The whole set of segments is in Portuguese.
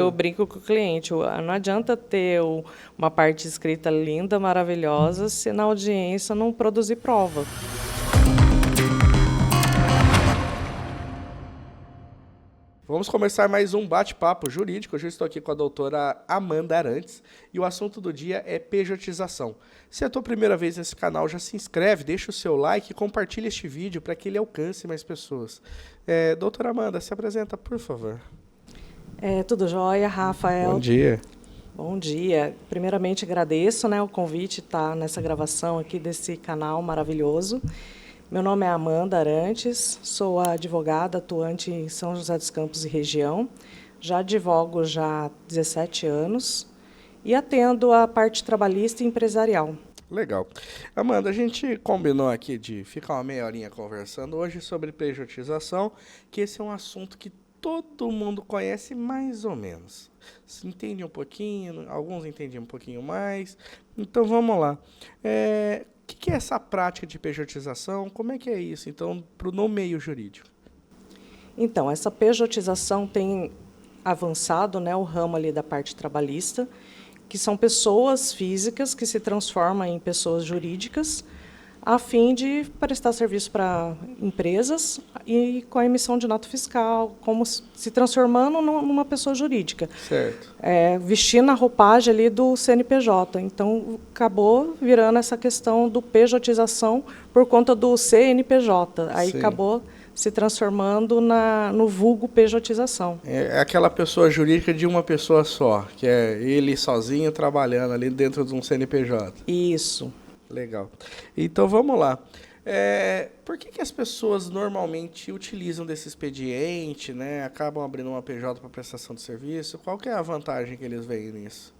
eu brinco com o cliente, não adianta ter uma parte escrita linda, maravilhosa, se na audiência não produzir prova. Vamos começar mais um bate-papo jurídico. Hoje eu estou aqui com a doutora Amanda Arantes e o assunto do dia é pejotização. Se é a tua primeira vez nesse canal, já se inscreve, deixa o seu like e compartilha este vídeo para que ele alcance mais pessoas. Doutora Amanda, se apresenta, por favor. Tudo jóia, Rafael? Bom dia. Bom dia. Primeiramente, agradeço, o convite de estar nessa gravação aqui desse canal maravilhoso. Meu nome é Amanda Arantes, sou advogada atuante em São José dos Campos e região. Já advogo já há 17 anos e atendo a parte trabalhista e empresarial. Legal. Amanda, a gente combinou aqui de ficar uma meia horinha conversando hoje sobre pejotização, que esse é um assunto que todo mundo conhece mais ou menos. Se entende um pouquinho, alguns entendem um pouquinho mais. Então, vamos lá. O que é essa prática de pejotização? Como é que é isso, então, no meio jurídico? Então, essa pejotização tem avançado, o ramo ali da parte trabalhista, que são pessoas físicas que se transformam em pessoas jurídicas, a fim de prestar serviço para empresas e com a emissão de nota fiscal, como se transformando numa pessoa jurídica. Certo. Vestindo a roupagem ali do CNPJ. Então, acabou virando essa questão do pejotização por conta do CNPJ. Aí Sim. acabou se transformando no vulgo pejotização. É aquela pessoa jurídica de uma pessoa só, que é ele sozinho trabalhando ali dentro de um CNPJ. Isso. Legal. Então, vamos lá. Por que as pessoas normalmente utilizam desse expediente, acabam abrindo uma PJ para prestação de serviço? Qual que é a vantagem que eles veem nisso?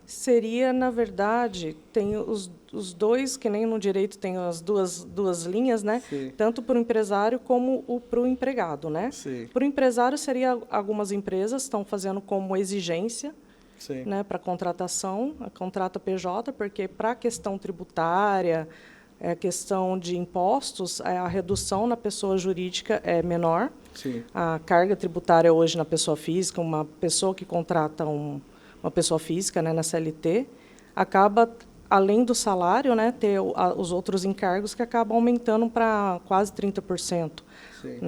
Seria, na verdade, tem os dois, que nem no direito tem as duas linhas, Sim. Tanto para o empresário como para o empregado, Sim. Para o empresário, seria algumas empresas estão fazendo como exigência, Sim. para contratação, a contrata PJ, porque para a questão tributária, a questão de impostos, a redução na pessoa jurídica é menor. Sim. A carga tributária hoje na pessoa física, uma pessoa que contrata uma pessoa física, na CLT, acaba, além do salário, ter os outros encargos que acabam aumentando para quase 30%. Sim.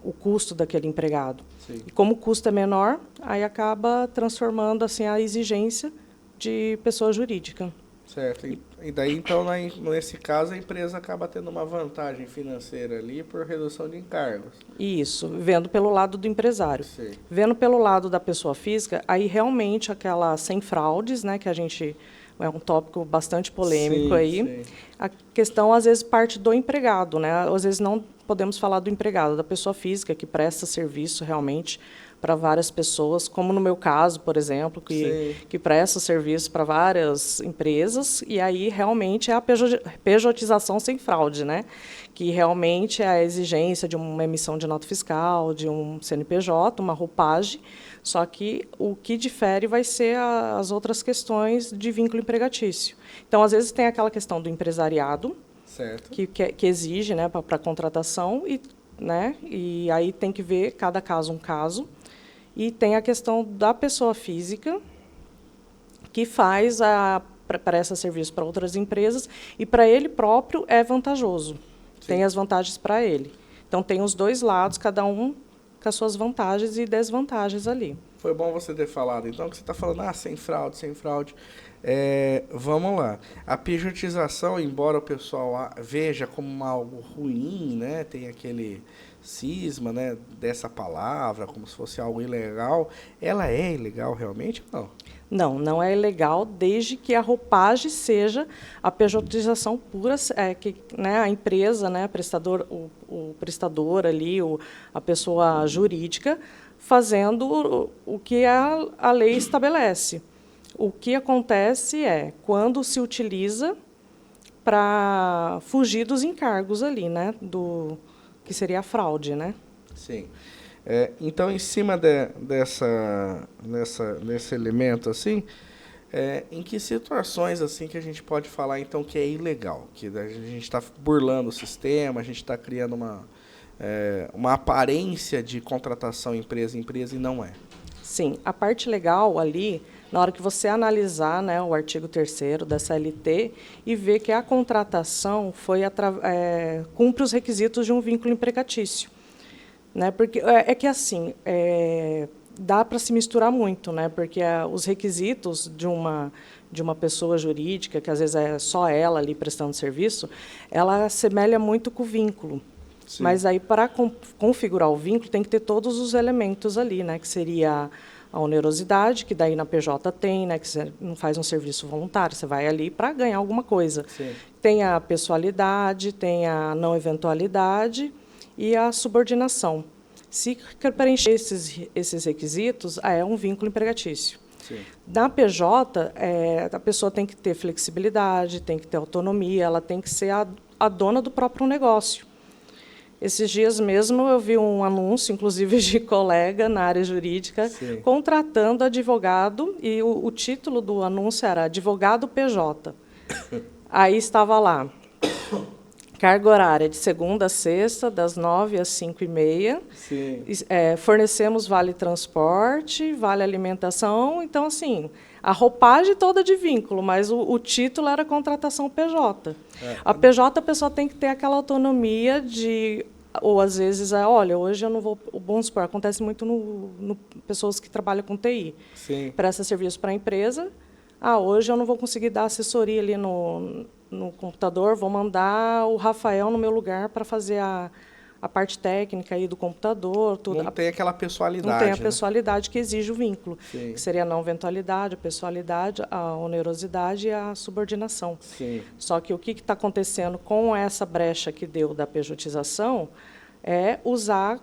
O custo daquele empregado. Sim. E como o custo é menor, aí acaba transformando assim a exigência de pessoa jurídica. Certo. E daí, então, nesse caso, a empresa acaba tendo uma vantagem financeira ali por redução de encargos. Isso, vendo pelo lado do empresário. Sim. Vendo pelo lado da pessoa física, aí realmente aquela sem fraudes, que a gente... É um tópico bastante polêmico. Sim, aí. sim. A questão, às vezes, parte do empregado. Às vezes, não podemos falar do empregado, da pessoa física, que presta serviço realmente para várias pessoas, como no meu caso, por exemplo, que presta serviço para várias empresas, e aí realmente é a pejotização sem fraude, que realmente é a exigência de uma emissão de nota fiscal, de um CNPJ, uma roupagem, só que o que difere vai ser as outras questões de vínculo empregatício. Então, às vezes, tem aquela questão do empresariado, certo, que exige para a contratação, e aí tem que ver cada caso um caso. E tem a questão da pessoa física, que presta serviço para outras empresas, e para ele próprio é vantajoso. Sim. Tem as vantagens para ele. Então, tem os dois lados, cada um com as suas vantagens e desvantagens ali. Foi bom você ter falado. Então, que você está falando, sem fraude, sem fraude. Vamos lá. A pejotização, embora o pessoal veja como algo ruim, tem aquele cisma, dessa palavra, como se fosse algo ilegal, ela é ilegal realmente ou não? Não é ilegal, desde que a roupagem seja a pejotização pura, que a empresa, o prestador ali, a pessoa jurídica, fazendo o que a lei estabelece. O que acontece é quando se utiliza para fugir dos encargos ali, do que seria a fraude, Sim. Então, em cima nesse elemento, assim, em que situações assim que a gente pode falar, então, que é ilegal? Que a gente está burlando o sistema, a gente está criando uma aparência de contratação empresa-empresa e não é? Sim, a parte legal ali, na hora que você analisar, né, o artigo 3º da CLT e ver que a contratação cumpre os requisitos de um vínculo empregatício. Né, porque é que assim, dá para se misturar muito, né, porque os requisitos de uma pessoa jurídica, que às vezes é só ela ali prestando serviço, ela assemelha muito com o vínculo. Sim. Mas aí, para configurar o vínculo, tem que ter todos os elementos ali, né, que seria a onerosidade, que daí na PJ tem, né, que você não faz um serviço voluntário, você vai ali para ganhar alguma coisa. Sim. Tem a pessoalidade, tem a não eventualidade e a subordinação. Se preencher esses requisitos, é um vínculo empregatício. Sim. Na PJ, a pessoa tem que ter flexibilidade, tem que ter autonomia, ela tem que ser a dona do próprio negócio. Esses dias mesmo eu vi um anúncio, inclusive de colega na área jurídica, sim, contratando advogado, e o título do anúncio era Advogado PJ. Aí estava lá, carga horária de segunda a sexta, das 9 às 5h30. Sim. Fornecemos vale transporte, vale alimentação. Então, assim, a roupagem toda de vínculo, mas o título era contratação PJ. A PJ, a pessoa tem que ter aquela autonomia de... Ou, às vezes, olha, hoje eu não vou... Vamos supor, acontece muito no pessoas que trabalham com TI. Sim. Presta serviço para a empresa. Hoje eu não vou conseguir dar assessoria ali no computador, vou mandar o Rafael no meu lugar para fazer a parte técnica aí do computador. Tudo. Não tem aquela pessoalidade. Não tem a pessoalidade, né, que exige o vínculo, sim, que seria a não eventualidade, a pessoalidade, a onerosidade e a subordinação. Sim. Só que o que está acontecendo com essa brecha que deu da pejotização é usar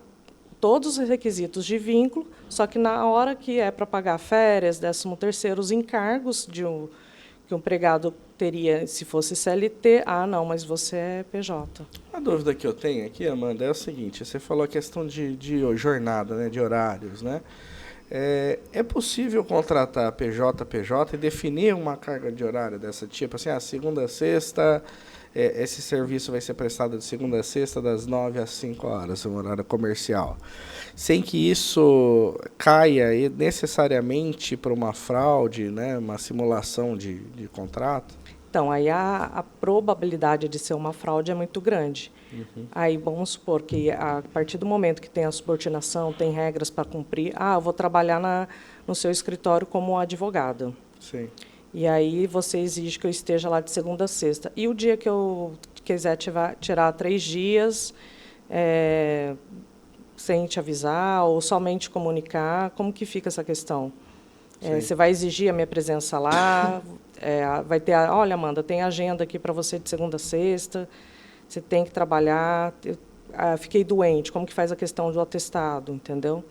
todos os requisitos de vínculo, só que na hora que é para pagar férias, 13º, os encargos que o empregado teria se fosse CLT, não, mas você é PJ. A dúvida que eu tenho aqui, Amanda, é o seguinte, você falou a questão de jornada, né, de horários, né? É possível contratar PJ e definir uma carga de horário dessa tipo, assim, segunda a sexta, esse serviço vai ser prestado de segunda a sexta, das 9 às 5 horas, um horário comercial, sem que isso caia necessariamente para uma fraude, né, uma simulação de contrato? Então, aí a probabilidade de ser uma fraude é muito grande. Uhum. Aí vamos supor que, a partir do momento que tem a subordinação, tem regras para cumprir, eu vou trabalhar no seu escritório como advogada. Sim. E aí você exige que eu esteja lá de segunda a sexta. E o dia que eu quiser tirar 3 dias, sem te avisar ou somente comunicar, como que fica essa questão? Você vai exigir a minha presença lá, vai ter, olha, Amanda, tem agenda aqui para você de segunda a sexta, você tem que trabalhar, fiquei doente, como que faz a questão do atestado, entendeu?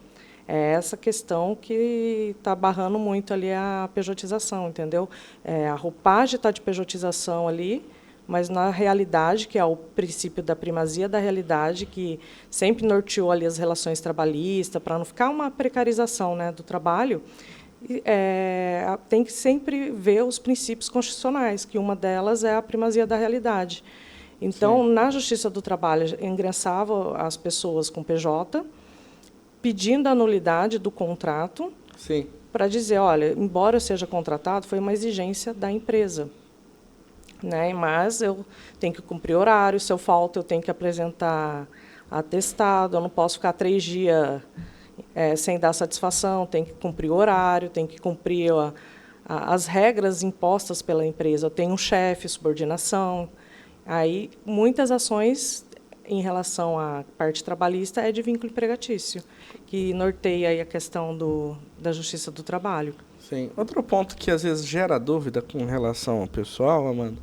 É essa questão que está barrando muito ali a pejotização, entendeu? A roupagem está de pejotização ali, mas na realidade, que é o princípio da primazia da realidade, que sempre norteou ali as relações trabalhistas, para não ficar uma precarização, né, do trabalho, tem que sempre ver os princípios constitucionais, que uma delas é a primazia da realidade. Então, sim, na Justiça do Trabalho, ingressava as pessoas com PJ, pedindo a nulidade do contrato, para dizer, olha, embora eu seja contratado, foi uma exigência da empresa, né? Mas eu tenho que cumprir horário, se eu falto, eu tenho que apresentar atestado, eu não posso ficar 3 dias sem dar satisfação, tem que cumprir o horário, tem que cumprir as regras impostas pela empresa. Eu tenho um chefe, subordinação. Aí, muitas ações em relação à parte trabalhista é de vínculo empregatício, que norteia aí a questão da Justiça do Trabalho. Sim. Outro ponto que às vezes gera dúvida com relação ao pessoal, Amanda,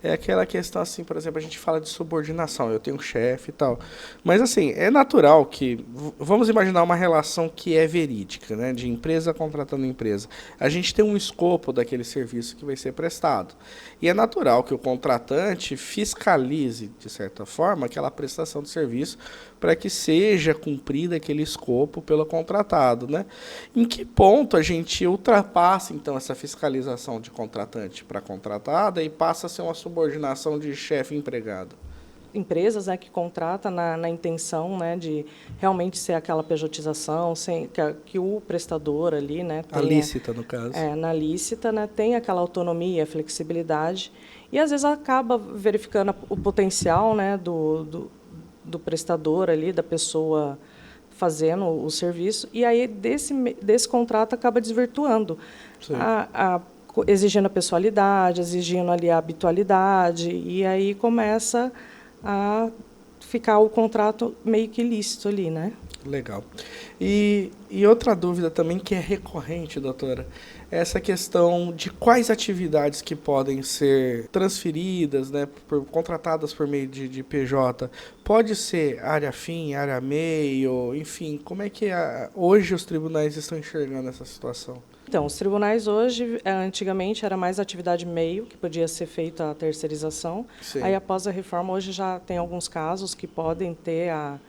é aquela questão assim, por exemplo, a gente fala de subordinação, eu tenho um chefe e tal, mas assim, é natural que, vamos imaginar uma relação que é verídica, né, de empresa contratando empresa, a gente tem um escopo daquele serviço que vai ser prestado, e é natural que o contratante fiscalize, de certa forma, aquela prestação de serviço para que seja cumprido aquele escopo pelo contratado, né? Em que ponto a gente ultrapassa, então, essa fiscalização de contratante para contratada e passa a ser uma subordinação de chefe empregado? empresas, né, que contratam na intenção, né, de realmente ser aquela pejotização, sem, que o prestador ali, né, tenha, a lícita, no caso. Na lícita, né, tem aquela autonomia, flexibilidade, e às vezes acaba verificando o potencial, né, do prestador ali, da pessoa fazendo o serviço, e aí desse contrato acaba desvirtuando, exigindo a pessoalidade, exigindo ali a habitualidade, e aí começa a ficar o contrato meio que ilícito ali, né? Legal. E outra dúvida também que é recorrente, doutora, é essa questão de quais atividades que podem ser transferidas, né, contratadas por meio de PJ. Pode ser área fim, área meio, enfim, como é que hoje os tribunais estão enxergando essa situação? Então, os tribunais hoje, antigamente era mais atividade meio, que podia ser feita a terceirização. Sim. Aí, após a reforma, hoje já tem alguns casos que podem ter a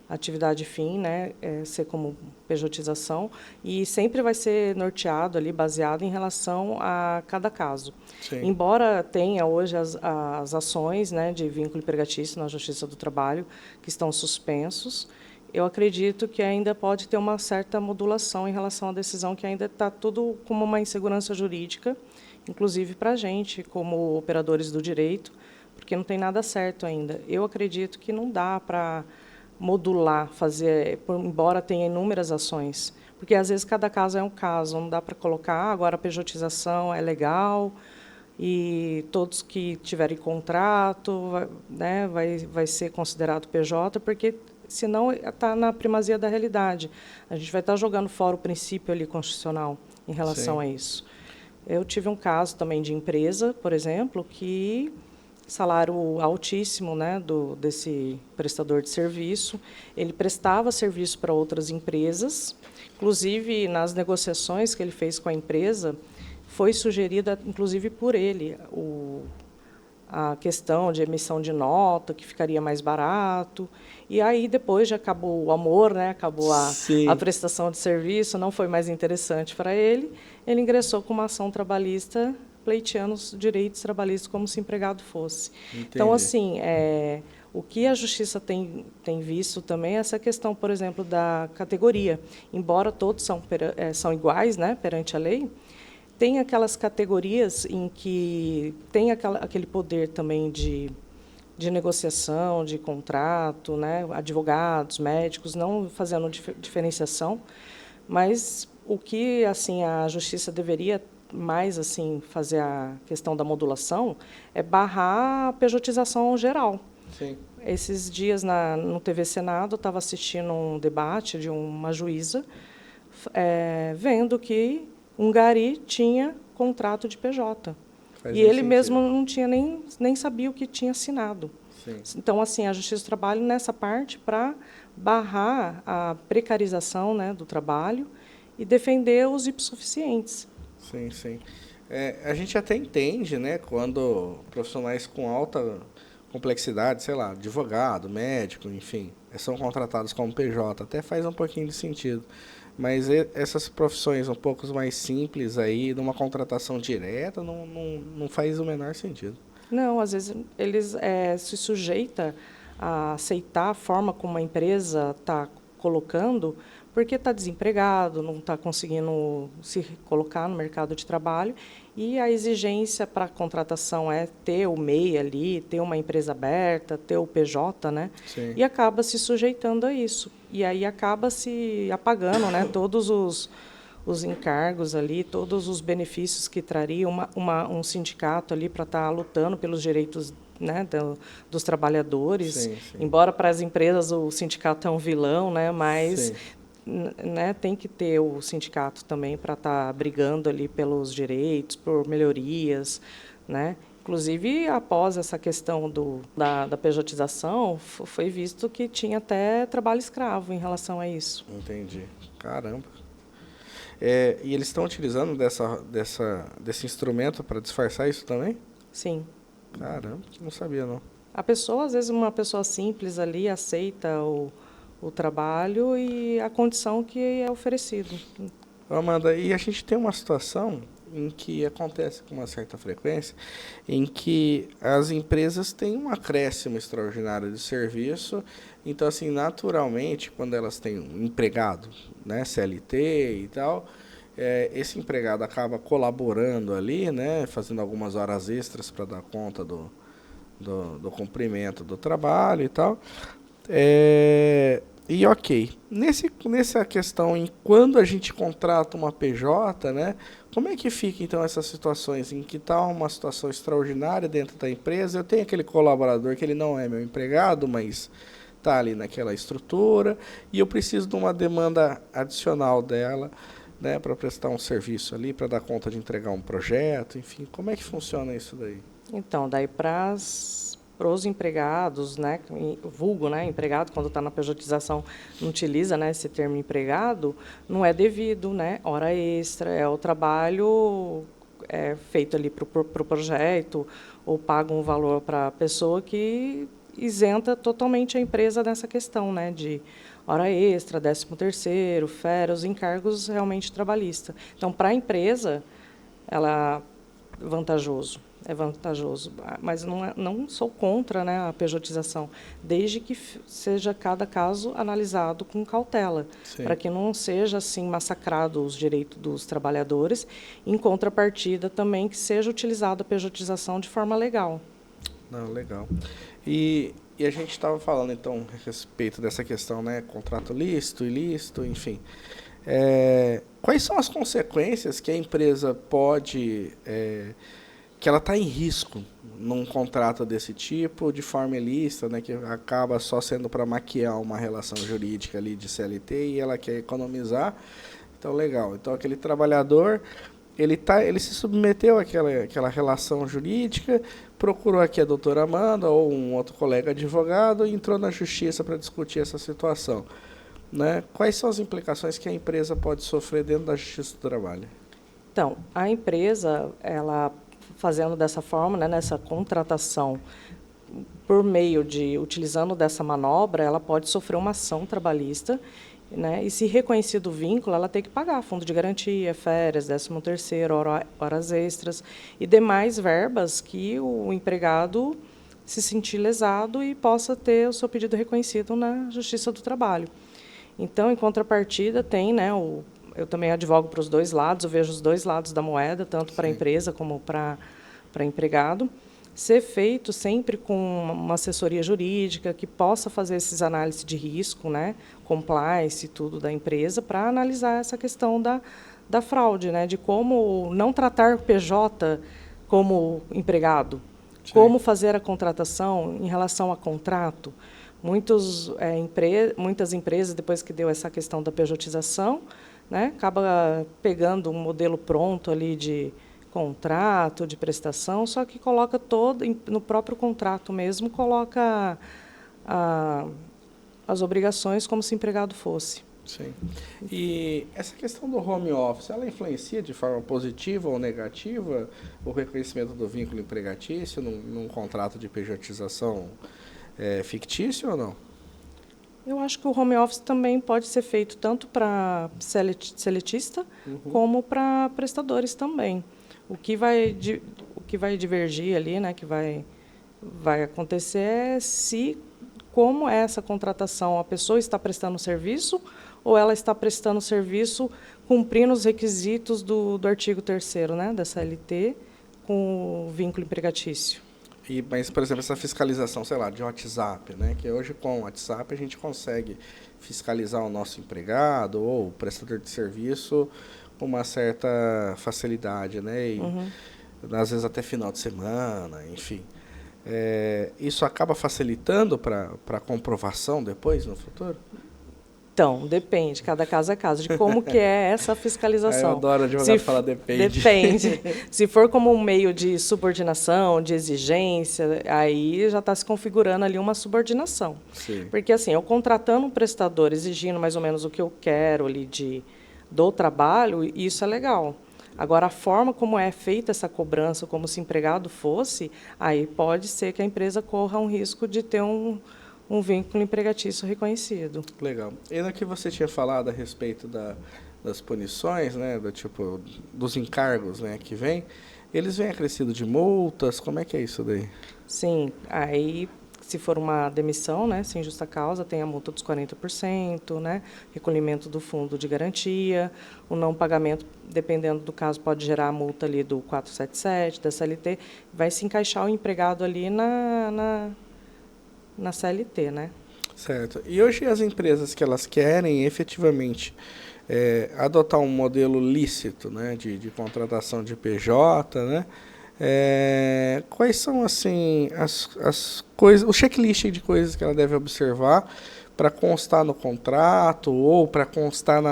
atividade fim, né, ser como pejotização, e sempre vai ser norteado ali, baseado em relação a cada caso. Sim. Embora tenha hoje as ações, né, de vínculo empregatício na Justiça do Trabalho, que estão suspensos, eu acredito que ainda pode ter uma certa modulação em relação à decisão, que ainda está tudo como uma insegurança jurídica, inclusive para a gente, como operadores do direito, porque não tem nada certo ainda. Eu acredito que não dá para modular, fazer, embora tenha inúmeras ações, porque às vezes cada caso é um caso, não dá para colocar, agora a pejotização é legal, e todos que tiverem contrato, né, vai ser considerado PJ, porque senão está na primazia da realidade. A gente vai estar jogando fora o princípio ali constitucional em relação a isso. Eu tive um caso também de empresa, por exemplo, que salário altíssimo, né, desse prestador de serviço, ele prestava serviço para outras empresas, inclusive nas negociações que ele fez com a empresa, foi sugerida, inclusive por ele, a questão de emissão de nota, que ficaria mais barato. E aí, depois, já acabou o amor, né? Acabou a prestação de serviço, não foi mais interessante para ele. Ele ingressou com uma ação trabalhista, pleiteando os direitos trabalhistas como se empregado fosse. Entendi. Então, assim, o que a Justiça tem visto também é essa questão, por exemplo, da categoria. Embora todos são iguais, né, perante a lei, tem aquelas categorias em que tem aquele poder também de negociação, de contrato, né? Advogados, médicos, não fazendo diferenciação, mas o que assim a Justiça deveria mais assim fazer a questão da modulação é barrar a pejotização geral. Sim. Esses dias no TV Senado eu estava assistindo um debate de uma juíza vendo que um gari tinha contrato de PJ. E ele mesmo não tinha nem sabia o que tinha assinado. Sim. Então, assim, a Justiça do Trabalho nessa parte para barrar a precarização, né, do trabalho e defender os hipossuficientes. Sim, sim. A gente até entende, né, quando profissionais com alta complexidade, sei lá, advogado, médico, enfim, são contratados como PJ, até faz um pouquinho de sentido. Mas essas profissões um pouco mais simples aí, numa contratação direta, não faz o menor sentido. Não, às vezes eles se sujeitam a aceitar a forma como a empresa está colocando, porque está desempregado, não está conseguindo se colocar no mercado de trabalho, e a exigência para a contratação é ter o MEI ali, ter uma empresa aberta, ter o PJ, né? Sim. E acaba se sujeitando a isso. E aí acaba se apagando, né, todos os encargos ali, todos os benefícios que traria um sindicato ali para estar lutando pelos direitos, né, dos trabalhadores. Sim, sim. Embora para as empresas o sindicato é um vilão, né, mas né, tem que ter o sindicato também para estar brigando ali pelos direitos, por melhorias, né? Inclusive, após essa questão da pejotização, foi visto que tinha até trabalho escravo em relação a isso. Entendi. Caramba. E eles estão utilizando desse instrumento para disfarçar isso também? Sim. Caramba, não sabia, não. A pessoa, às vezes, uma pessoa simples ali aceita o trabalho e a condição que é oferecido. Amanda, e a gente tem uma situação em que acontece com uma certa frequência, em que as empresas têm um acréscimo extraordinário de serviço. Então, assim, naturalmente, quando elas têm um empregado, né, CLT e tal, esse empregado acaba colaborando ali, né, fazendo algumas horas extras para dar conta do cumprimento do trabalho e tal. E ok, nessa questão, em quando a gente contrata uma PJ, né, como é que fica então essas situações em que está uma situação extraordinária dentro da empresa? Eu tenho aquele colaborador que ele não é meu empregado, mas está ali naquela estrutura, e eu preciso de uma demanda adicional dela, né, para prestar um serviço ali, para dar conta de entregar um projeto, enfim, como é que funciona isso daí? Então, daí para os empregados, né, vulgo, né, empregado, quando está na pejotização, não utiliza, né, esse termo empregado, não é devido, né, hora extra, é o trabalho feito ali para o projeto, ou paga um valor para a pessoa que isenta totalmente a empresa dessa questão, né, de hora extra, 13º, férias, os encargos realmente trabalhistas. Então, para a empresa, ela é vantajoso, mas não sou contra, né, a pejotização, desde que seja cada caso analisado com cautela, para que não seja assim massacrado os direitos dos trabalhadores, em contrapartida também que seja utilizada a pejotização de forma legal. Não, legal. E a gente estava falando, então, a respeito dessa questão, né, contrato lícito, ilícito, enfim. Quais são as consequências que a empresa pode, que ela está em risco num contrato desse tipo, de forma ilícita, né, que acaba só sendo para maquiar uma relação jurídica ali de CLT e ela quer economizar? Então, legal. Então, aquele trabalhador, ele se submeteu àquela relação jurídica, procurou aqui a doutora Amanda ou um outro colega advogado e entrou na justiça para discutir essa situação, né? Quais são as implicações que a empresa pode sofrer dentro da Justiça do Trabalho? Então, a empresa, ela fazendo dessa forma, né, nessa contratação, por meio de, utilizando dessa manobra, ela pode sofrer uma ação trabalhista, né, e se reconhecido o vínculo, ela tem que pagar fundo de garantia, férias, 13º, horas extras e demais verbas que o empregado se sentir lesado e possa ter o seu pedido reconhecido na Justiça do Trabalho. Então, em contrapartida, tem, né, eu também advogo para os dois lados, eu vejo os dois lados da moeda, tanto para a empresa como para empregado, ser feito sempre com uma assessoria jurídica que possa fazer esses análises de risco, né, compliance e tudo da empresa, para analisar essa questão da fraude, né, de como não tratar o PJ como empregado, como fazer a contratação em relação a contrato. Muitas empresas, depois que deu essa questão da pejotização, né, acaba pegando um modelo pronto ali de contrato, de prestação, só que coloca todo, no próprio contrato mesmo, coloca as obrigações como se empregado fosse. Sim. E essa questão do home office, ela influencia de forma positiva ou negativa o reconhecimento do vínculo empregatício num contrato de pejotização fictício ou não? Eu acho que o home office também pode ser feito tanto para seletista como para prestadores também. O que vai divergir ali, né, que vai acontecer é como é essa contratação, a pessoa está prestando serviço ou ela está prestando serviço cumprindo os requisitos do artigo 3º, né, da CLT, com o vínculo empregatício. Mas, por exemplo, essa fiscalização, sei lá, de WhatsApp, né? Que hoje com o WhatsApp a gente consegue fiscalizar o nosso empregado ou o prestador de serviço com uma certa facilidade, né? E, às vezes até final de semana, enfim. Isso acaba facilitando para a comprovação depois, no futuro? Então, depende, cada caso é caso, de como que é essa fiscalização. Eu adoro advogado falar depende. Depende. Se for como um meio de subordinação, de exigência, aí já está se configurando ali uma subordinação. Sim. Porque, assim, eu contratando um prestador, exigindo mais ou menos o que eu quero ali do trabalho, isso é legal. Agora, a forma como é feita essa cobrança, como se empregado fosse, aí pode ser que a empresa corra um risco de ter um vínculo empregatício reconhecido. Legal. E no que você tinha falado a respeito das punições, né, do tipo dos encargos, né, que vem, eles vêm acrescido de multas, como é que é isso daí? Sim, aí se for uma demissão, né, sem justa causa, tem a multa dos 40%, né, recolhimento do fundo de garantia, o não pagamento, dependendo do caso, pode gerar a multa ali do 477, da CLT, vai se encaixar o empregado ali na CLT, né? Certo. E hoje as empresas que elas querem efetivamente adotar um modelo lícito, né, de contratação de PJ, né, quais são assim as coisas, o checklist de coisas que ela deve observar para constar no contrato ou para constar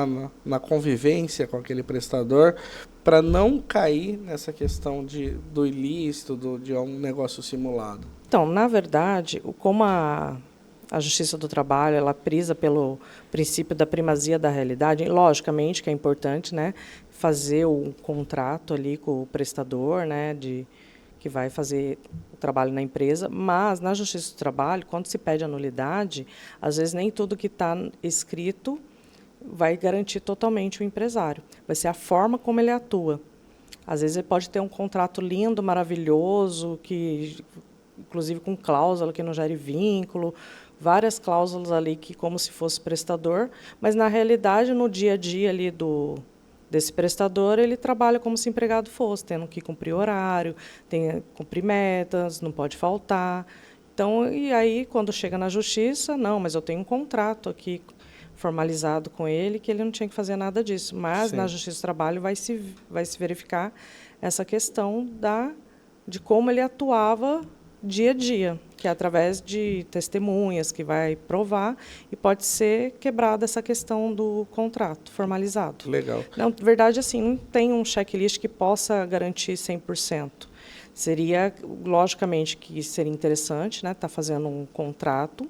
na convivência com aquele prestador, para não cair nessa questão do ilícito, de um negócio simulado? Então, na verdade, como a Justiça do Trabalho ela prisa pelo princípio da primazia da realidade, e, logicamente que é importante, né, fazer o contrato ali com o prestador, né, que vai fazer o trabalho na empresa, mas na Justiça do Trabalho, quando se pede a nulidade, às vezes nem tudo que está escrito vai garantir totalmente o empresário. Vai ser a forma como ele atua. Às vezes ele pode ter um contrato lindo, maravilhoso, que inclusive com cláusula que não gere vínculo, várias cláusulas ali que como se fosse prestador, mas na realidade no dia a dia ali desse prestador ele trabalha como se empregado fosse, tendo que cumprir horário, tem que cumprir metas, não pode faltar. Então, e aí quando chega na justiça, não, mas eu tenho um contrato aqui formalizado com ele que ele não tinha que fazer nada disso, mas Sim. na Justiça do Trabalho vai se verificar essa questão de como ele atuava dia a dia, que é através de testemunhas que vai provar e pode ser quebrada essa questão do contrato formalizado. Legal. Na verdade, assim, não tem um checklist que possa garantir 100%. Seria, logicamente, que seria interessante, né, estar fazendo um contrato,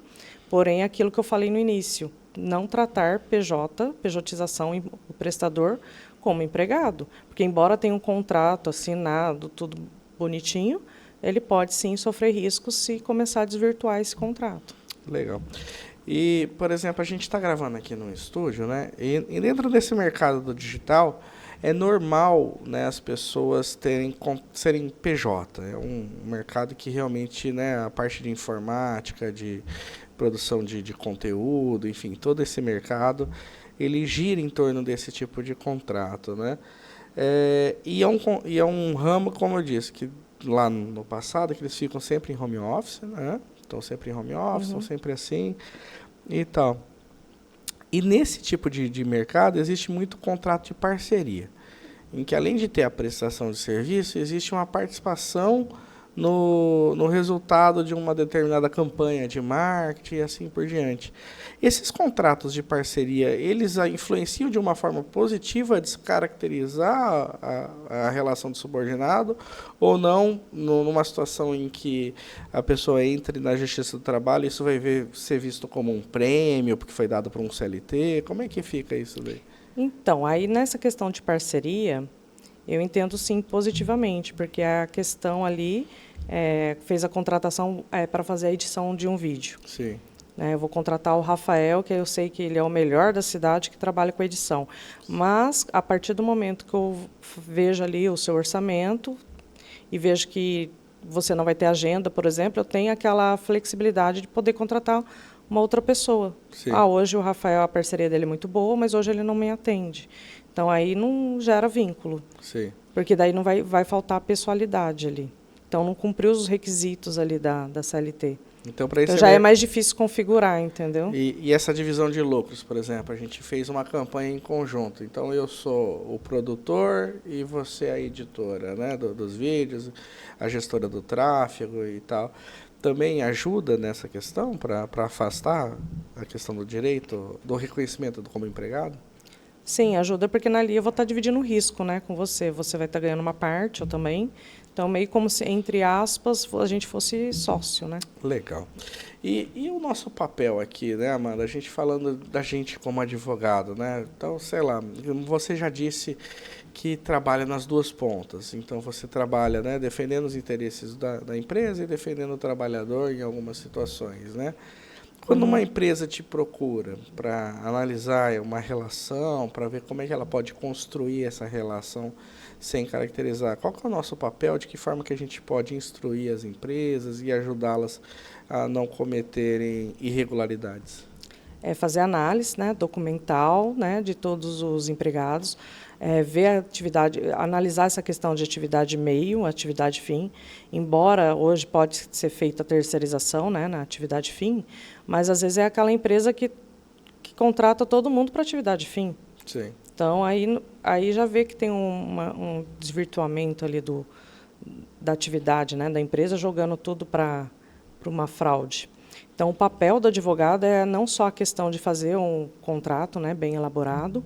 porém, aquilo que eu falei no início, não tratar pejotização, o prestador, como empregado. Porque, embora tenha um contrato assinado, tudo bonitinho, ele pode, sim, sofrer riscos se começar a desvirtuar esse contrato. Legal. E, por exemplo, a gente está gravando aqui no estúdio, né? E dentro desse mercado do digital, é normal, né, as pessoas serem PJ. É um mercado que realmente, né, a parte de informática, de produção de conteúdo, enfim, todo esse mercado, ele gira em torno desse tipo de contrato, né? E é um ramo, como eu disse, que lá no passado, que eles ficam sempre em home office, né? Estão sempre em home office, estão sempre assim e tal. E nesse tipo de mercado existe muito contrato de parceria, em que além de ter a prestação de serviço, existe uma participação no resultado de uma determinada campanha de marketing e assim por diante. Esses contratos de parceria, eles influenciam de uma forma positiva a descaracterizar a relação de subordinado ou não, numa situação em que a pessoa entre na Justiça do Trabalho, isso vai ser visto como um prêmio, porque foi dado por um CLT? Como é que fica isso daí? Então, aí nessa questão de parceria, eu entendo sim positivamente, porque a questão ali fez a contratação para fazer a edição de um vídeo. Sim. Eu vou contratar o Rafael, que eu sei que ele é o melhor da cidade que trabalha com edição. Mas, a partir do momento que eu vejo ali o seu orçamento e vejo que você não vai ter agenda, por exemplo, eu tenho aquela flexibilidade de poder contratar uma outra pessoa. Sim. Hoje o Rafael, a parceria dele é muito boa, mas hoje ele não me atende. Então, aí não gera vínculo. Sim. Porque daí não vai faltar a pessoalidade ali. Então, não cumpriu os requisitos ali da CLT. Então, para isso já é mais difícil configurar, entendeu? E essa divisão de lucros, por exemplo, a gente fez uma campanha em conjunto. Então, eu sou o produtor e você a editora, né, dos vídeos, a gestora do tráfego e tal. Também ajuda nessa questão para afastar a questão do direito, do reconhecimento como empregado? Sim, ajuda porque ali eu vou estar dividindo o risco, né, com você. Você vai estar ganhando uma parte, eu também. Então, meio como se, entre aspas, a gente fosse sócio, né? Legal. E o nosso papel aqui, né, Amanda? A gente falando da gente como advogado, né? Então, sei lá, você já disse que trabalha nas duas pontas. Então, você trabalha, né, defendendo os interesses da empresa e defendendo o trabalhador em algumas situações, né? Quando uma empresa te procura para analisar uma relação, para ver como é que ela pode construir essa relação sem caracterizar, qual que é o nosso papel, de que forma que a gente pode instruir as empresas e ajudá-las a não cometerem irregularidades? É fazer análise, né, documental, né, de todos os empregados, ver a atividade, analisar essa questão de atividade meio, atividade fim, embora hoje pode ser feita a terceirização, né, na atividade fim, mas às vezes é aquela empresa que contrata todo mundo para atividade fim. Sim. Então aí já vê que tem um desvirtuamento ali da atividade, né, da empresa, jogando tudo para uma fraude. Então, o papel do advogado é não só a questão de fazer um contrato, né, bem elaborado,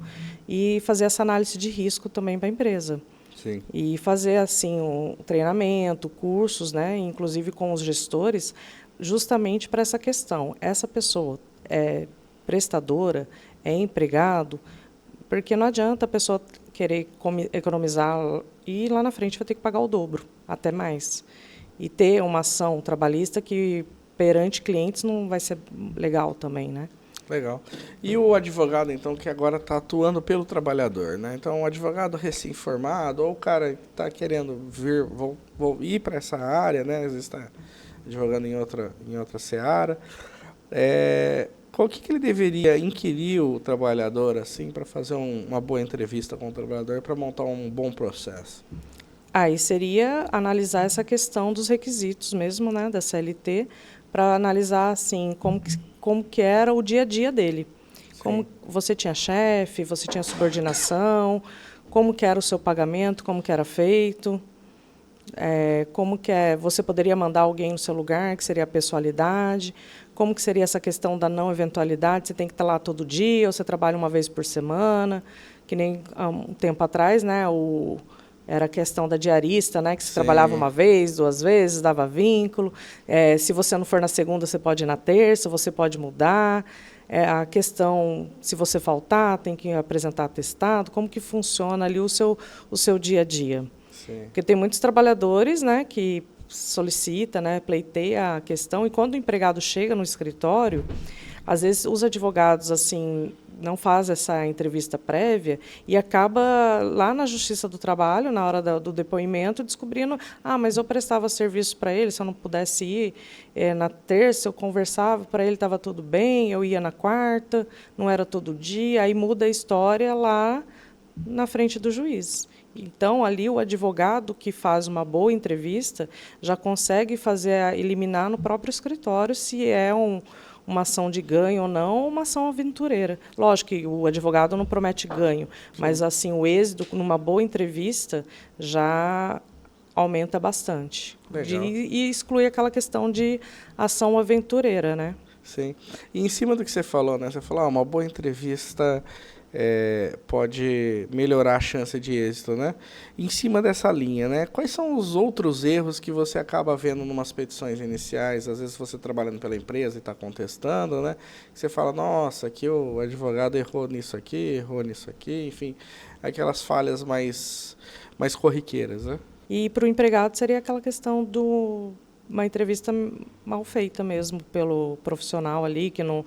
e fazer essa análise de risco também para a empresa. Sim. E fazer assim um treinamento, cursos, né, inclusive com os gestores, justamente para essa questão. Essa pessoa é prestadora, é empregado, porque não adianta a pessoa querer economizar e lá na frente vai ter que pagar o dobro, até mais. E ter uma ação trabalhista que perante clientes não vai ser legal também, né? Legal. E o advogado, então, que agora está atuando pelo trabalhador, né? Então, o advogado recém-formado, ou o cara que está querendo vir, vou ir para essa área, né? Às vezes está advogando em outra seara. Qual que ele deveria inquirir o trabalhador, assim, para fazer uma boa entrevista com o trabalhador, para montar um bom processo? Aí seria analisar essa questão dos requisitos mesmo, né, da CLT, para analisar assim como que era o dia a dia dele. Sim. Como você tinha chefe, você tinha subordinação, como que era o seu pagamento, como que era feito, como que você poderia mandar alguém no seu lugar, que seria a pessoalidade, como que seria essa questão da não eventualidade, você tem que estar lá todo dia, ou você trabalha uma vez por semana, que nem há um tempo atrás, né, era a questão da diarista, né, que você trabalhava uma vez, 2 vezes, dava vínculo. Se você não for na segunda, você pode ir na terça, você pode mudar. A questão, se você faltar, tem que apresentar atestado. Como que funciona ali o seu dia a dia? Sim. Porque tem muitos trabalhadores, né, que solicita, né, pleiteia a questão, e quando o empregado chega no escritório, às vezes os advogados assim não fazem essa entrevista prévia e acaba lá na Justiça do Trabalho, na hora do depoimento, descobrindo, mas eu prestava serviço para ele, se eu não pudesse ir na terça, eu conversava, para ele estava tudo bem, eu ia na quarta, não era todo dia, aí muda a história lá na frente do juiz. Então, ali, o advogado que faz uma boa entrevista já consegue eliminar no próprio escritório se é uma ação de ganho ou não, uma ação aventureira. Lógico que o advogado não promete ganho, sim, mas assim o êxito numa boa entrevista já aumenta bastante. E exclui aquela questão de ação aventureira, né? Sim. E em cima do que você falou, né? Você falou, uma boa entrevista pode melhorar a chance de êxito, né? Em cima dessa linha, né? Quais são os outros erros que você acaba vendo em umas petições iniciais? Às vezes você trabalhando pela empresa e está contestando, né? Você fala, nossa, aqui o advogado errou nisso aqui, enfim, aquelas falhas mais corriqueiras, né? E para o empregado seria aquela questão uma entrevista mal feita mesmo pelo profissional ali, que não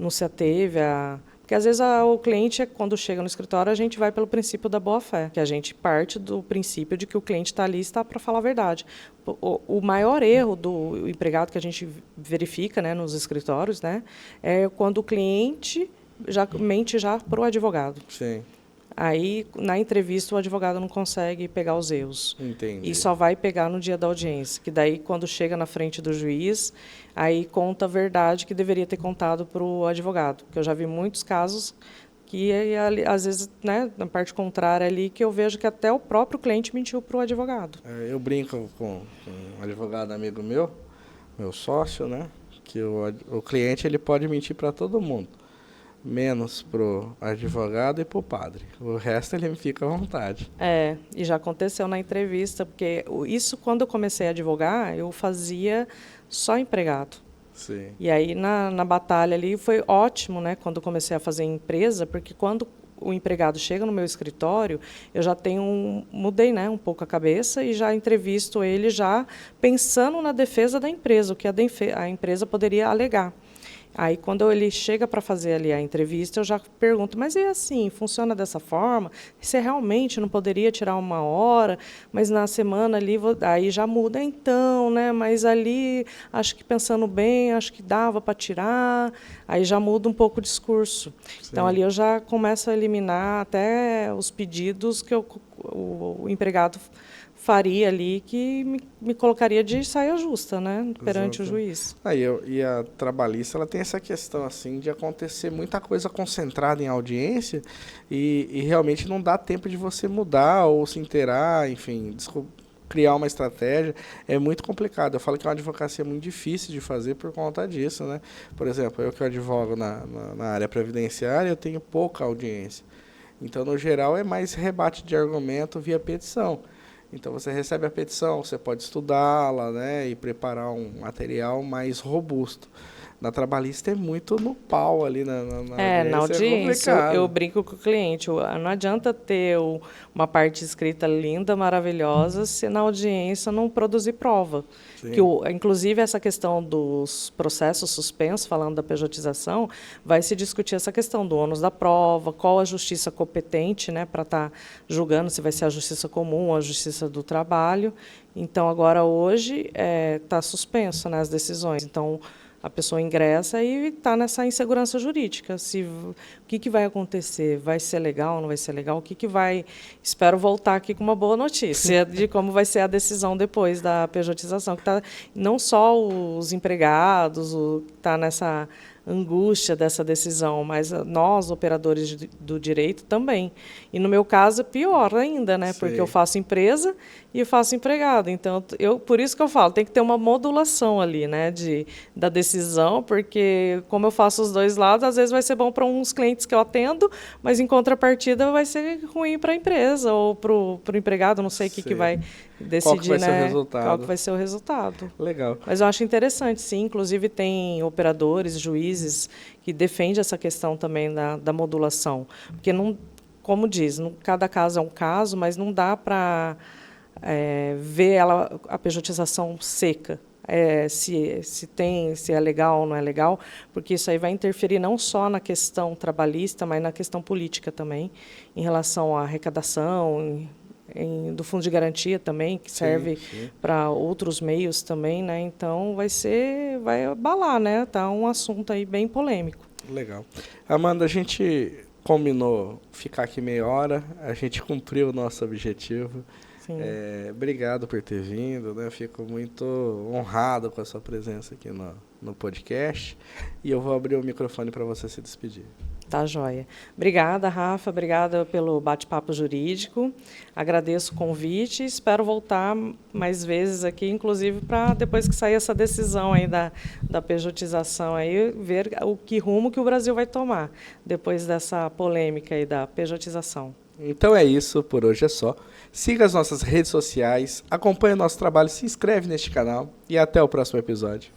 se ateve a... Porque, às vezes, o cliente, quando chega no escritório, a gente vai pelo princípio da boa-fé, que a gente parte do princípio de que o cliente está ali e está para falar a verdade. O maior erro do empregado que a gente verifica, né, nos escritórios, né, é quando o cliente mente já para o advogado. Sim. Aí, na entrevista, o advogado não consegue pegar os erros. Entendi. E só vai pegar no dia da audiência, que daí, quando chega na frente do juiz, aí conta a verdade que deveria ter contado para o advogado. Porque eu já vi muitos casos que, às vezes, né, na parte contrária ali, que eu vejo que até o próprio cliente mentiu para o advogado. Eu brinco com um advogado amigo meu sócio, né, que o cliente ele pode mentir para todo mundo, menos pro advogado e pro padre. O resto ele fica à vontade. E já aconteceu na entrevista, porque isso, quando eu comecei a advogar, eu fazia só empregado. Sim. E aí, na batalha ali, foi ótimo, né, quando eu comecei a fazer empresa, porque quando o empregado chega no meu escritório, eu já mudei, né, um pouco a cabeça e já entrevisto ele já pensando na defesa da empresa, o que a empresa poderia alegar. Aí, quando ele chega para fazer ali a entrevista, eu já pergunto, mas é assim, funciona dessa forma? Você realmente não poderia tirar 1 hora, mas na semana ali, aí já muda então, né? Mas ali, acho que pensando bem, acho que dava para tirar, aí já muda um pouco o discurso. Sim. Então, ali eu já começo a eliminar até os pedidos que o empregado faria ali que me colocaria de saia justa, né, perante o juiz. E a trabalhista, ela tem essa questão assim de acontecer muita coisa concentrada em audiência e realmente não dá tempo de você mudar ou se inteirar, enfim, criar uma estratégia. É muito complicado. Eu falo que é uma advocacia muito difícil de fazer por conta disso, né? Por exemplo, eu que advogo na área previdenciária, eu tenho pouca audiência. Então, no geral, é mais rebate de argumento via petição. Então, você recebe a petição, você pode estudá-la, né, e preparar um material mais robusto. Na trabalhista é muito no pau ali na audiência. Eu brinco com o cliente. Não adianta ter uma parte escrita linda, maravilhosa, se na audiência não produzir prova. Que inclusive, essa questão dos processos suspensos, falando da pejotização, vai se discutir essa questão do ônus da prova, qual a justiça competente, né, para estar julgando se vai ser a justiça comum ou a justiça do trabalho. Então, agora, hoje, está suspenso, né, as decisões. Então, a pessoa ingressa e está nessa insegurança jurídica. O que vai acontecer? Vai ser legal, não vai ser legal? O que vai... Espero voltar aqui com uma boa notícia de como vai ser a decisão depois da pejotização. Que tá, não só os empregados, está nessa angústia dessa decisão, mas nós, operadores do direito, também. E, no meu caso, pior ainda, né? Porque eu faço empresa e eu faço empregado. Então, por isso que eu falo, tem que ter uma modulação ali, né, da decisão, porque, como eu faço os dois lados, às vezes vai ser bom para uns clientes que eu atendo, mas, em contrapartida, vai ser ruim para a empresa ou para o empregado, não sei o que vai decidir, qual que vai né, ser o resultado. Qual que vai ser o resultado. Legal. Mas eu acho interessante, sim. Inclusive, tem operadores, juízes, que defendem essa questão também da modulação. Porque, não, como diz, cada caso é um caso, mas não dá para ver a pejotização seca. Se é legal ou não é legal, porque isso aí vai interferir não só na questão trabalhista, mas na questão política também, em relação à arrecadação, do fundo de garantia também, que serve para outros meios também, né? Então vai abalar, né? Tá um assunto aí bem polêmico. Legal. Amanda, a gente combinou ficar aqui meia hora, a gente cumpriu o nosso objetivo. Obrigado por ter vindo, né? Fico muito honrado com a sua presença aqui no podcast. E eu vou abrir o microfone para você se despedir. Tá, joia. Obrigada, Rafa. Obrigada pelo bate-papo jurídico. Agradeço o convite e espero voltar mais vezes aqui, inclusive para, depois que sair essa decisão aí da pejotização, aí, ver que rumo que o Brasil vai tomar depois dessa polêmica aí da pejotização. Então é isso, por hoje é só. Siga as nossas redes sociais, acompanhe o nosso trabalho, se inscreve neste canal e até o próximo episódio.